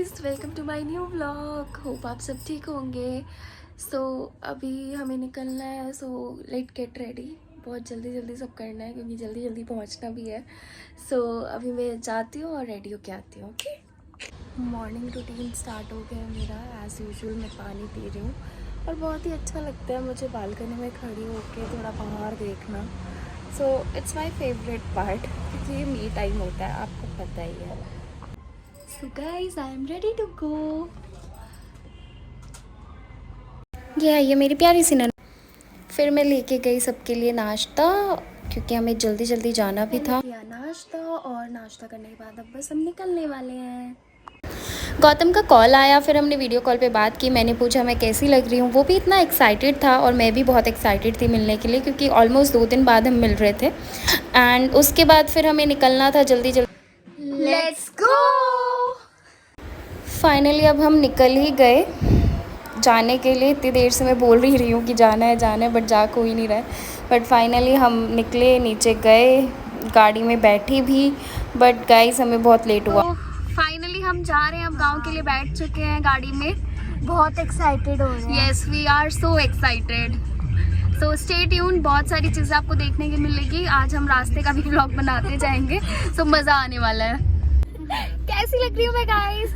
Guys, welcome to my new vlog. Hope आप सब ठीक होंगे। अभी हमें निकलना है। Let get ready. बहुत जल्दी जल्दी सब करना है क्योंकि जल्दी जल्दी पहुंचना भी है। अभी मैं जाती हूँ और रेडी होके आती हूँ। ओके। मॉर्निंग रूटीन स्टार्ट हो गया है मेरा। एज़ यूजुअल मैं पानी पी रही हूँ और बहुत ही अच्छा लगता है मुझे बालकनी में खड़ी होकर थोड़ा बाहर देखना। इट्स माई फेवरेट पार्ट क्योंकि ये मी टाइम होता है, आपको पता ही है। So guys, I am ready to go. ये मेरी प्यारी सी नन। फिर मैं लेके गई सबके लिए नाश्ता क्योंकि हमें जल्दी जल्दी जाना भी था। किया नाश्ता और नाश्ता करने के बाद अब बस हम निकलने वाले हैं। गौतम का कॉल आया, फिर हमने वीडियो कॉल पे बात की। मैंने पूछा मैं कैसी लग रही हूँ। वो भी इतना एक्साइटेड था और मैं भी बहुत एक्साइटेड थी मिलने के लिए क्योंकि ऑलमोस्ट 2 दिन बाद हम मिल रहे थे। एंड उसके बाद फिर हमें निकलना था जल्दी जल्दी। Let's go. फाइनली अब हम निकल ही गए जाने के लिए। इतनी देर से मैं बोल रही हूँ कि जाना है बट जा कोई नहीं रहा है। बट फाइनली हम निकले, नीचे गए, गाड़ी में बैठी भी। बट गाइस हमें बहुत लेट हुआ। फाइनली हम जा रहे हैं, अब गांव के लिए बैठ चुके हैं गाड़ी में। बहुत एक्साइटेड हो रहे हैं। Yes, we are so excited. So stay tune, बहुत सारी चीज़ें आपको देखने की मिलेगी। आज हम रास्ते का भी व्लॉग बनाते जाएंगे। मज़ा आने वाला है। कैसी लग रही हूँ मैं गाइस?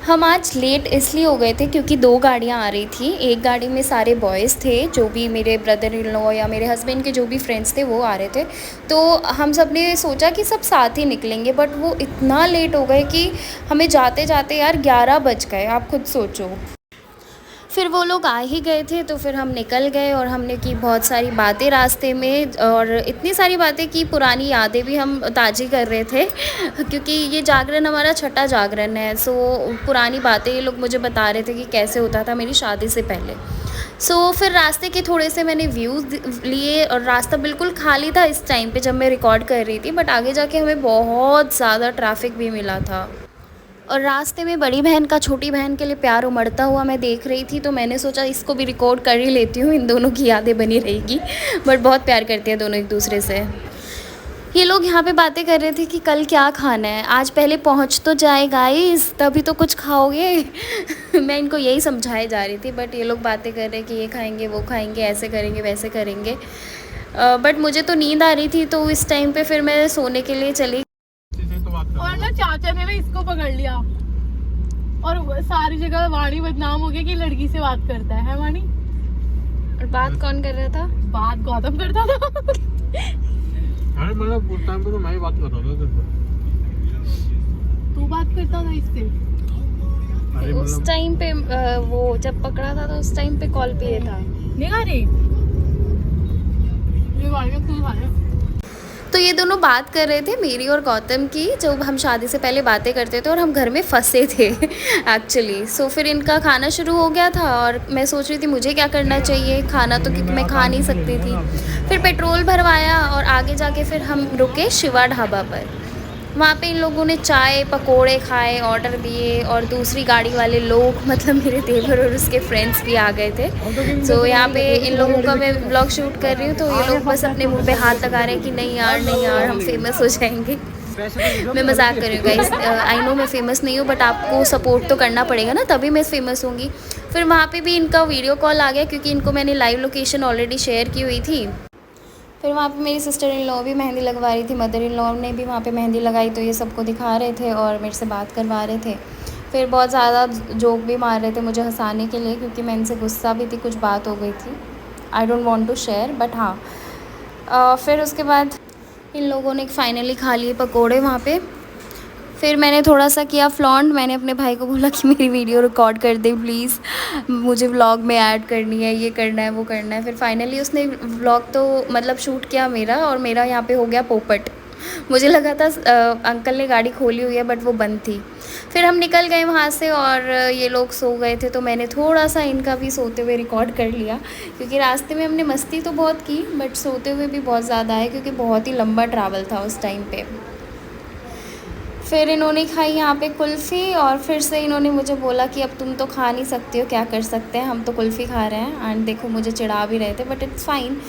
हम आज लेट इसलिए हो गए थे क्योंकि 2 गाड़ियाँ आ रही थी। एक गाड़ी में सारे बॉयज़ थे, जो भी मेरे ब्रदर इन लॉ या मेरे हस्बैंड के जो भी फ्रेंड्स थे वो आ रहे थे। तो हम सब ने सोचा कि सब साथ ही निकलेंगे, बट वो इतना लेट हो गए कि हमें जाते जाते यार 11 बज गए। आप खुद सोचो। फिर वो लोग आ ही गए थे तो फिर हम निकल गए और हमने की बहुत सारी बातें रास्ते में, और इतनी सारी बातें की, पुरानी यादें भी हम ताज़ी कर रहे थे क्योंकि ये जागरण हमारा 6ठा जागरण है। पुरानी बातें ये लोग मुझे बता रहे थे कि कैसे होता था मेरी शादी से पहले। फिर रास्ते के थोड़े से मैंने व्यूज़ लिए और रास्ता बिल्कुल खाली था इस टाइम पे जब मैं रिकॉर्ड कर रही थी। बट आगे जाके हमें बहुत ज़्यादा ट्रैफिक भी मिला था और रास्ते में बड़ी बहन का छोटी बहन के लिए प्यार उमड़ता हुआ मैं देख रही थी। तो मैंने सोचा इसको भी रिकॉर्ड कर ही लेती हूँ, इन दोनों की यादें बनी रहेगी। बट बहुत प्यार करते हैं दोनों एक दूसरे से। ये लोग यहाँ पे बातें कर रहे थे कि कल क्या खाना है। आज पहले पहुँच तो जाए गाइस, तभी तो कुछ खाओगे। मैं इनको यही समझाए जा रही थी, बट ये लोग बातें कर रहे कि ये खाएंगे वो खाएंगे, ऐसे करेंगे वैसे करेंगे। बट मुझे तो नींद आ रही थी तो इस टाइम पे फिर मैं सोने के लिए चली। और ना चाचा ने ना इसको पकड़ लिया और सारी जगह वाणी बदनाम हो गया कि लड़की से बात करता है वाणी। और बात कौन कर रहा था? बात गौतम करता था। अरे मतलब उस टाइम पे तो मैं ही बात कर रहा था तेरे से। तू बात करता था इससे? उस टाइम पे वो जब पकड़ा था तो उस टाइम पे कॉल पे ये था। नहीं खा रही ये वाणी का तू खा रहा। तो ये दोनों बात कर रहे थे मेरी और गौतम की, जो हम शादी से पहले बातें करते थे और हम घर में फंसे थे एक्चुअली। फिर इनका खाना शुरू हो गया था और मैं सोच रही थी मुझे क्या करना चाहिए खाना, तो क्योंकि मैं खा नहीं सकती थी। फिर पेट्रोल भरवाया और आगे जाके फिर हम रुके शिवा ढाबा पर। वहाँ पे इन लोगों ने चाय पकोड़े खाए, ऑर्डर दिए, और दूसरी गाड़ी वाले लोग मतलब मेरे देवर और उसके फ्रेंड्स भी आ गए थे। यहाँ पे इन लोगों का मैं व्लॉग शूट कर रही हूँ तो ये लोग बस अपने मुंह पे हाथ लगा रहे हैं कि नहीं यार हम फेमस हो जाएंगे। मैं मजाक कर रही हूँ गाइस, आई नो मैं फेमस नहीं हूँ, बट आपको सपोर्ट तो करना पड़ेगा ना, तभी मैं फेमस होंगी। फिर वहाँ पे भी इनका वीडियो कॉल आ गया क्योंकि इनको मैंने लाइव लोकेशन ऑलरेडी शेयर की हुई थी। फिर वहाँ पे मेरी सिस्टर इन लॉ भी मेहंदी लगवा रही थी, मदर इन लॉ ने भी वहाँ पे मेहंदी लगाई, तो ये सबको दिखा रहे थे और मेरे से बात करवा रहे थे। फिर बहुत ज़्यादा जोक भी मार रहे थे मुझे हंसाने के लिए क्योंकि मैं इनसे गुस्सा भी थी, कुछ बात हो गई थी। I don't want to share, but हाँ। फिर उसके बाद इन लोगों ने फाइनली खा लिए पकोड़े वहाँ पे। फिर मैंने थोड़ा सा किया फ्लॉन्ट, मैंने अपने भाई को बोला कि मेरी वीडियो रिकॉर्ड कर दे प्लीज़, मुझे व्लॉग में ऐड करनी है, ये करना है वो करना है। फिर फाइनली उसने व्लॉग तो मतलब शूट किया मेरा, और मेरा यहाँ पे हो गया पोपट। मुझे लगा था अंकल ने गाड़ी खोली हुई है बट वो बंद थी। फिर हम निकल गए वहाँ से और ये लोग सो गए थे तो मैंने थोड़ा सा इनका भी सोते हुए रिकॉर्ड कर लिया क्योंकि रास्ते में हमने मस्ती तो बहुत की बट सोते हुए भी बहुत ज़्यादा है क्योंकि बहुत ही लंबा ट्रैवल था उस टाइम पे। फिर इन्होंने खाई यहाँ पे कुल्फ़ी और फिर से इन्होंने मुझे बोला कि अब तुम तो खा नहीं सकती हो, क्या कर सकते हैं, हम तो कुल्फ़ी खा रहे हैं। एंड देखो मुझे चिढ़ा भी रहे थे बट इट्स फाइन,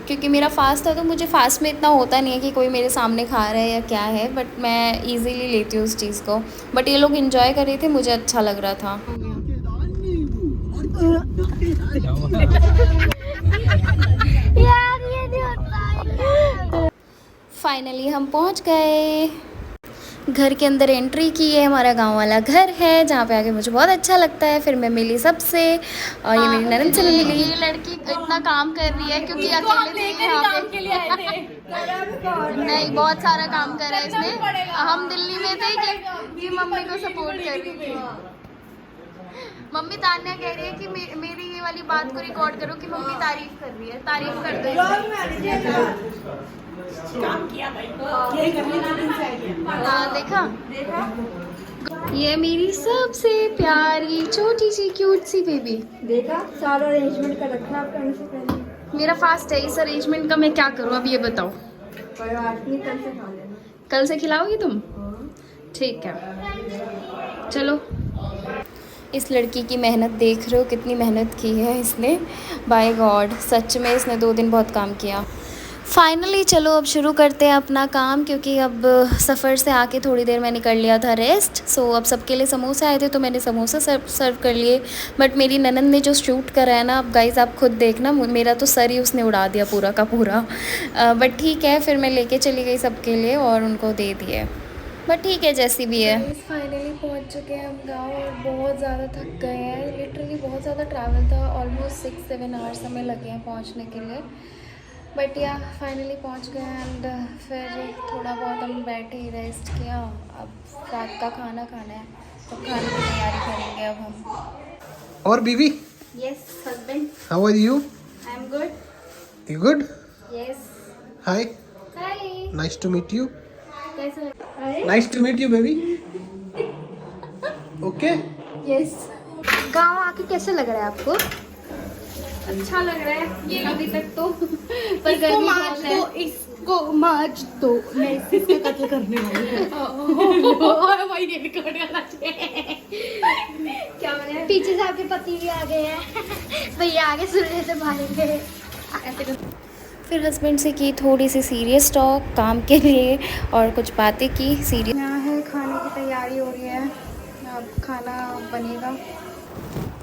क्योंकि मेरा फास्ट था तो मुझे फास्ट में इतना होता नहीं है कि कोई मेरे सामने खा रहा है या क्या है, बट मैं इजीली लेती हूँ उस चीज़ को। बट ये लोग एंजॉय कर रहे थे, मुझे अच्छा लग रहा था। यार ये नहीं होता है। फाइनली हम पहुँच गए, घर के अंदर एंट्री की है। हमारा गांव वाला घर है जहाँ पे आके मुझे बहुत अच्छा लगता है। फिर मैं मिली सबसे, और ये मेरी ननद से मिली। ये लड़की इतना काम कर रही है क्योंकि अकेले थे यहाँ पे। के लिए आए थे। नहीं, बहुत सारा काम करा है इसने। हम दिल्ली में थे कि ये मम्मी को सपोर्ट कर रही थी। मम्मी तान्या कह रही है कि मेरी ये वाली बात को रिकॉर्ड करो कि मम्मी तारीफ कर रही है। तारीफ कर दो। काम किया भाई, यही करने के दिन से आई है। हाँ देखा, ये मेरी सबसे प्यारी छोटी सी क्यूट सी बेबी। देखा, सारा अरेंजमेंट कर रखना आप करने से पहले। मेरा फास्ट है, इस अरेंजमेंट का मैं क्या करूँ अब ये बताओ। कोई बात नहीं, कल से खा लेना। कल से खिलाओगी तुम? ठीक है, चलो। इस लड़की की मेहनत देख रहे हो, कितनी मेहनत की है इसने। बाय गॉड, सच में इसने 2 दिन बहुत काम किया। फाइनली चलो अब शुरू करते हैं अपना काम, क्योंकि अब सफ़र से आके थोड़ी देर मैंने कर लिया था रेस्ट। सो अब सबके लिए समोसे आए थे तो मैंने समोसे सर्व कर लिए। बट मेरी ननद ने जो शूट करा है ना, अब गाइस आप खुद देखना, मेरा तो सर ही उसने उड़ा दिया पूरा का पूरा। बट ठीक है, फिर मैं लेके चली गई सबके लिए और उनको दे दिए। बट ठीक है, जैसी भी है। फाइनली पहुंच चुके हैं हम गांव और बहुत ज़्यादा थक गए हैं। लिटरली बहुत ज़्यादा ट्रैवल था, ऑलमोस्ट 6-7 आवर्स हमें लगे हैं पहुंचने के लिए। बट या फाइनली पहुंच गए एंड फिर थोड़ा बहुत हम बैठे ही रेस्ट किया। अब रात का खाना खाना है तो खाने की तैयारी करेंगे अब हम। और बीवी, yes husband, how are you? I am good. You good? Yes. Hi, hi, nice to meet you. कैसे? Nice to meet you baby. Okay, yes. गाँव आके कैसे लग रहा है आपको? अच्छा लग रहा है ये अभी तक तो, पर गर्मी बहुत है। इसको मार्च तो मैं इसका कत्ल करने वाली हूँ। और वही ये भी करने वाला है। क्या बने? पीछे से आपके पति भी आ गए हैं। भैया आगे सुनने से भागेंगे। फिर हस्बैंड से की थोड़ी सी सीरियस टॉक काम के लिए और कुछ बातें की सीरियस। यहाँ है, खाने की तैयारी हो रही है, अब खाना बनेगा।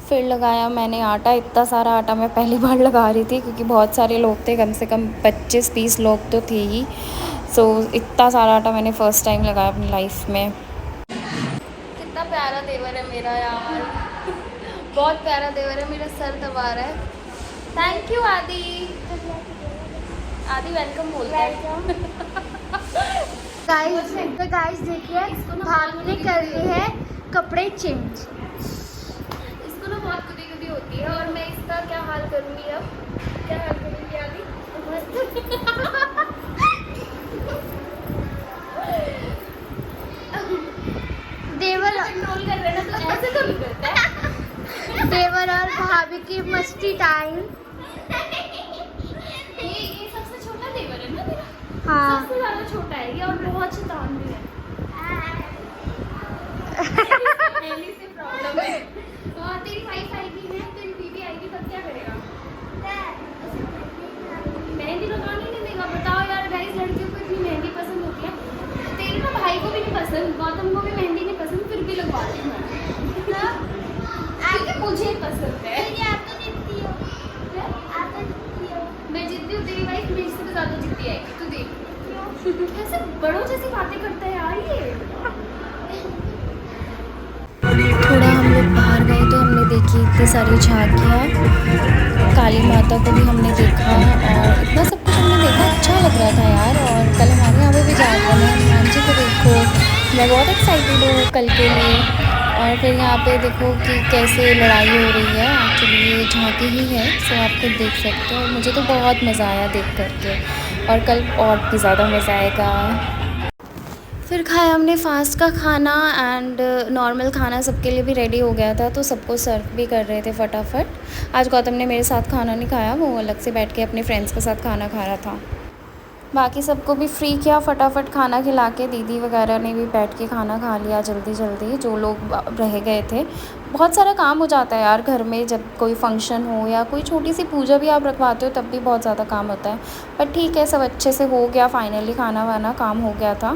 फिर लगाया मैंने आटा, इतना सारा आटा मैं पहली बार लगा रही थी क्योंकि बहुत सारे लोग थे, कम से कम 25-30 लोग तो थे ही। सो इतना सारा आटा मैंने फ़र्स्ट टाइम लगाया अपनी लाइफ में। कितना प्यारा देवर है मेरा यार, बहुत प्यारा देवर है, मेरा सर दबा रहा है। थैंक यू आदि। आदि वेलकम बोलते हैं। गाइस, तो गाइस देखिए, भाभी ने कर लिए है कपड़े चेंज। इसको ना बहुत कभी होती है और मैं इसका क्या हाल करूँगी अब? क्या हाल करूँगी आदि? देवर कंट्रोल कर रहे हैं ना, तो ऐसे कभी करता है। देवर और भाभी की मस्ती टाइम। ये सबसे छोटा देवर है ना मेरा? हाँ, सबसे ज़्यादा छोटा है ये और बहुत शैतान भी है। पहले से प्रॉब्लम है। तेरी वाइफ आएगी ना, तेरी बीवी आएगी तब क्या करेगा? मेहंदी लगाने नहीं देगा। बताओ यार गाइस, लड़कियों को इतनी मेहंदी पसंद होती है। तेरे ना भाई को भी नहीं पसंद, गौतम को भी मेहंदी नहीं पसंद, फिर भी लगवा दी मैं। क्योंकि मुझे पसंद है। मैं जिद्दी हूँ, तेरी वाइफ मेरे से भी ज़्यादा जिद्दी है। तू देख कैसे बड़ों जैसी बातें करता है यार ये। थोड़ा हम लोग बाहर गए तो हमने देखी इतनी सारी झांकियाँ, काली माता को भी हमने देखा और इतना सब कुछ हमने देखा, अच्छा लग रहा था यार। और कल हमारे यहाँ पे भी जागरण है, हनुमान जी को देखो, मैं बहुत एक्साइटेड हूँ कल के लिए। और फिर यहाँ पे देखो कि कैसे लड़ाई हो रही है, एक्चुअली ये झांकी ही है, सो आप खुद देख सकते हो। मुझे तो बहुत मज़ा आया देख करके और कल और भी ज़्यादा मज़ा आएगा। फिर खाया हमने फास्ट का खाना एंड नॉर्मल खाना सबके लिए भी रेडी हो गया था, तो सबको सर्व भी कर रहे थे फटाफट। आज गौतम ने मेरे साथ खाना नहीं खाया, वो अलग से बैठ के अपने फ्रेंड्स के साथ खाना खा रहा था। बाकी सबको भी फ्री किया, फटाफट खाना खिला के दीदी वगैरह ने भी बैठ के खाना खा लिया जल्दी जल्दी, जो लोग रह गए थे। बहुत सारा काम हो जाता है यार घर में, जब कोई फंक्शन हो या कोई छोटी सी पूजा भी आप रखवाते हो तब भी बहुत ज़्यादा काम होता है। पर ठीक है, सब अच्छे से हो गया, फाइनली खाना वाना काम हो गया था।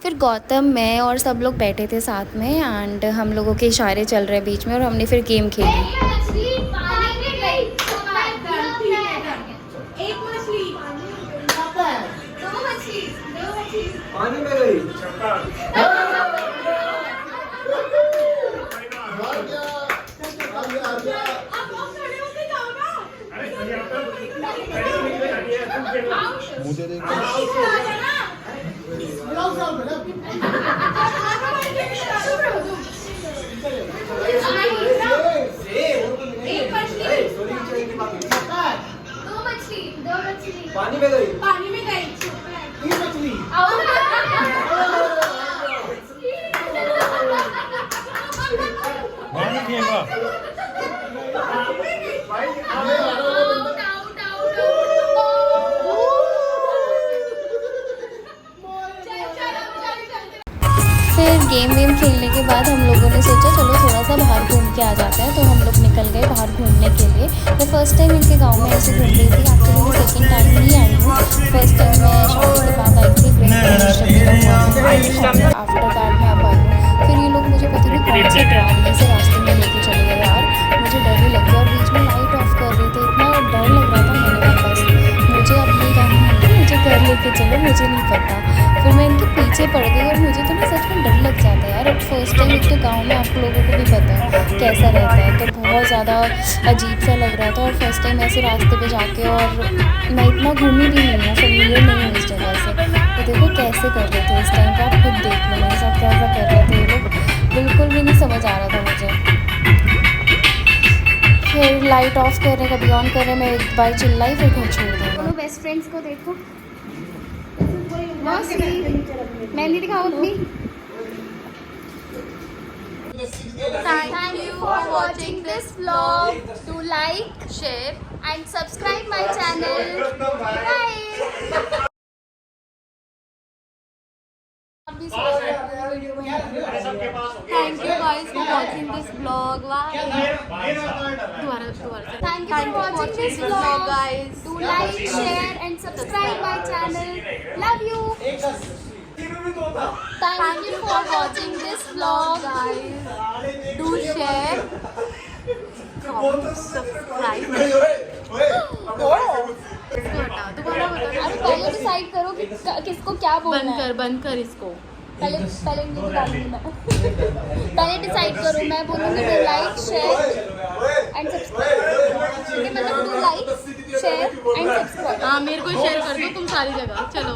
फिर गौतम, मैं और सब लोग बैठे थे साथ में एंड हम लोगों के इशारे चल रहे बीच में और हमने फिर गेम खेली। एक मछली, दो मछली, पानी में गई। मुझे पानी में गई। पानी में गई। तीन मछली। पानी खेलवा फिर गेम वेम खेलने के बाद हम लोगों ने सोचा चलो थोड़ा सा बाहर घूम के आ जाते हैं, तो हम लोग निकल गए बाहर घूमने के लिए। मैं फ़र्स्ट टाइम इनके गांव में ऐसे घूम रही थी, एक्चुअली मैं सेकंड टाइम ही आई हूँ। फर्स्ट टाइम मैं शादी के बाद आई थी, आफ्टर दैट मैं अब आई हूँ। फिर ये लोग मुझे पता नहीं कौन से ड्रामे से रास्ते में लेके चले गए यार, मुझे डर ही लग गया और बीच में लाइट ऑफ कर रहे थे, इतना डर लग रहा था मैंने कहा बस मुझे अब नहीं जाना है, मुझे घर लेके चलो, मुझे नहीं पता। फिर मैं इनके पीछे पड़ गई और मुझे तो ना सच में डर लग जाता है यार। अब फर्स्ट टाइम एक तो गांव में आप लोगों को भी पता है कैसा रहता है, तो बहुत ज़्यादा अजीब सा लग रहा था। और फर्स्ट टाइम ऐसे रास्ते पे जाके, और मैं इतना घूमी भी नहीं हूँ, फेमिलियर नहीं हूँ इस जगह से। तो देखो कैसे कर रहे थे इस टाइम पर, आप खुद देख लो मेरे साथ कैसा कर रहे थे ये लोग, बिल्कुल भी नहीं समझ आ रहा था मुझे। फिर लाइट ऑफ कर रहे, कभी ऑन कर रहे, मैं एक बार चिल्लाई फिर घर छोड़ दूँगा। दोनों बेस्ट फ्रेंड्स को देखो, मेहंदी दिखाओ अपनी। Thank you for watching this vlog. Do like, share and subscribe my channel. Bye. Thank you guys for watching this vlog. Thank you for watching this vlog, guys. Do like, share and subscribe my channel. Love you. Thank you for watching this vlog, guys. Do share, subscribe. दोबारा अरे पहले decide करो कि किसको क्या बोलना है। बंद कर इसको। पहले नहीं डालूंगी मैं। पहले डिसाइड करो, मैं बोलूँगी do like, share and subscribe. मतलब do like, share and subscribe. हाँ, मेरे को शेयर कर दो तुम सारी जगह। चलो।